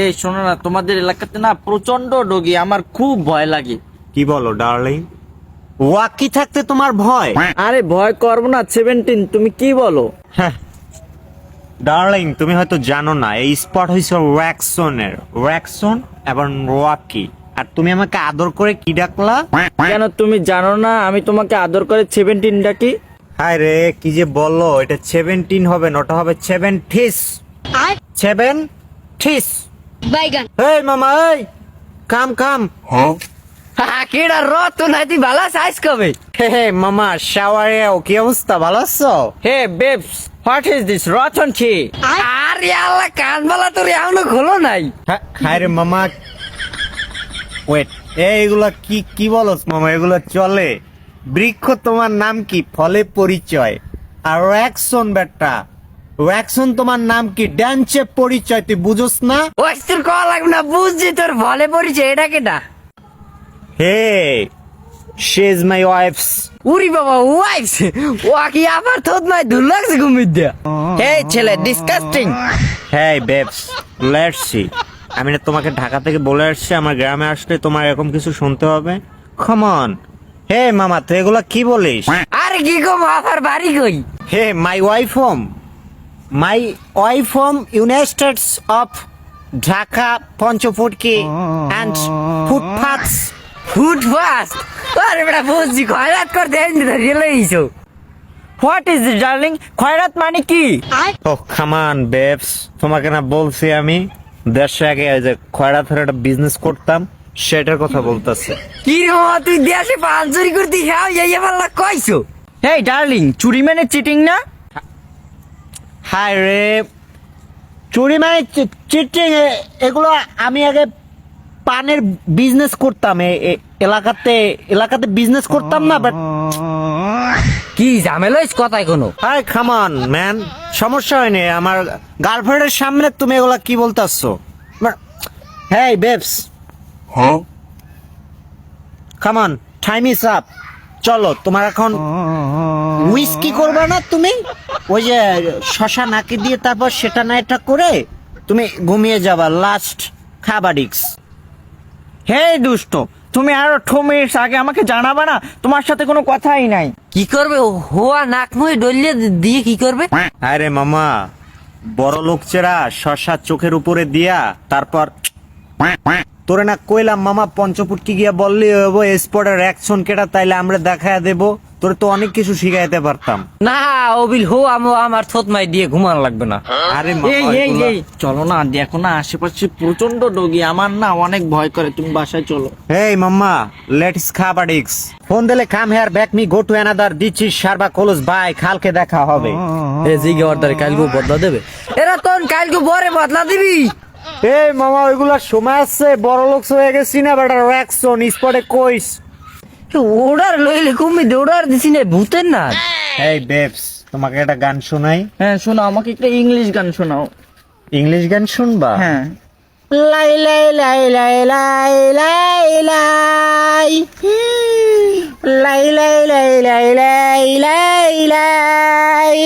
এই শোনো না, তোমাদের এলাকাতে না প্রচন্ড ডগি, আমার খুব ভয় লাগে। কি বলো ডার্লিং? ওয়াকি থাকতে তোমার ভয়? আরে ভয় করবো না 17, তুমি কি বলো? হ্যাঁ ডার্লিং, তুমি হয়তো জানো না এই স্পট হইছে ওয়াকসনের, ওয়াকসন এবং ওয়াকি। আর তুমি আমাকে আদর করে কি ডাকলা? কেন তুমি জানো না আমি তোমাকে আদর করে 17 ডাকি? হায় রে, কি যে বলো, এটা 17 হবে না, ওটা হবে 70s। 70s। বাইগান এই মামা, এই কাম কাম। কেডা রত নাই, তুই ভালো সাইজ কবে? হে হে মামা, শাওয়ারে কি অবস্থা, ভালো আছো? Hey babes, what is this Ratan কি? আরে আল্লাহ, কান বালা তোর এখনো খোলো নাই। হায় রে মামা, ওয়েট, এইগুলা কি কি বলস মামা, এগুলা চলে? বৃক্ষ তোমার নাম কি? ফলে পরিচয়। আর ওয়াকসন বেটা, ওয়াকসন তোমার নাম কি? ডান্সে পরিচয়, তুই বুঝোস না? ওয়াক্সের কল লাগবে না, বুঝছি তোর ভলে পরিচয়, এটা কেডা? হে, শি ইজ মাই ওয়াইফস। উরি বাবা, ওয়াইফস ও কি আবার তোদ নাই ধুল লাগছে ঘুমিয়ে দিয়া। হে ছেলে, ডিসকাস্টিং। হ্যাঁ বেবস, লেটস সি। আমি না তোমাকে ঢাকা থেকে বলে আসছি আমার গ্রামে আসলে তোমার এরকম কিছু শুনতে হবে। Come on. হে মামা, তুই এগুলা কি বলিস? আরে কি গো, আমার বাড়ি কই? Hey, my wife home, my wife home United States of Dhaka, পঞ্চফুটকি অ্যান্ড ফুটপাথস। Food fast. আরে বেটা বুঝছি, খয়রাত করতে ধরিয়ে লইছো। What is this darling? খয়রাত মানে কি? ও কাম অন বেবস, তোমাকে না বলছি আমি দেড়শো আগে ওই যে খয়রাতের একটা বিজনেস করতাম, সেটার কথা বলতেছে। কি রে মামা, তুই দেশে পান চুরি করতে যাও, এই পাল্লা কইছো? হেই ডার্লিং, চুরি মানে চিটিং না? হায় রে, চুরি মানে চিটিং, এগুলো আমি আগে পানের বিজনেস করতাম, এলাকাতে এলাকাতে বিজনেস করতাম না, বাট কি ঝামেলা হইছে কথায় কোনো? হাই কাম অন ম্যান, সমস্যা হয়নি। আমার গার্লফ্রেন্ডের সামনে তুমি এগুলা কি বলতাছো? Hey babes, come on, time is up. চলো, তোমার এখন উইস্কি করবে না তুমি? ওই যে শশা নাকি দিয়ে তারপর সেটা না এটা করে তুমি ঘুমিয়ে যাবা, লাস্ট খাবারিক্স। হে দুষ্ট, তুমি আরো 2 মিনিট আগে আমাকে জানাবা না? তোমার সাথে কোনো কথাই নাই। কি করবে হোয়া নাক মুই ডলিয়ে দিয়ে কি করবে? আরে মামা, বড় লোক চেরা শশা চোখের উপরে দিয়া তারপর তোরে না কইলাম মামা, পঞ্চপুটকি গিয়া বললি হইব স্পটের অ্যাকশন কেটা, তাইলে আমরা দেখায় দেব। তোরে তো অনেক কিছু শিখাইতে পারতাম। না অবিল হো, আমার থত মাই দিয়ে ঘুমানো লাগবে না। আরে এই মামা, এই এই চলো না, দেখো না আশেপাশে প্রচন্ড ডগি, আমার না অনেক ভয় করে, তুমি বাসায় চলো। হেই মাম্মা, লেটস খাবারিক্স। ফোন দিলে come here back me go to another, দিচ্ছি সারবা কলস বাই, কালকে দেখা হবে। এ জিগে অর্ডারে কালকে বদলা দেবে? এরা তোর কালকে বরে বদলা দিবি? এই মামা, ওইগুলা সময় আছে, বড় লোক হয়ে গেছি না বেটা, অ্যাকশন স্পটে কইস। অর্ডার লইলে কমে দে, অর্ডার দিছি না ভূতের না। এই বেবস, তোমাকে একটা গান শোনাই। হ্যাঁ শোনো, আমাকে একটা ইংলিশ গান শোনাও। ইংলিশ গান শুনবা? হ্যাঁ। লাই লাই লাই লাই লাই লাই লাই লাই লাই লাই লাই লাই লাই লাই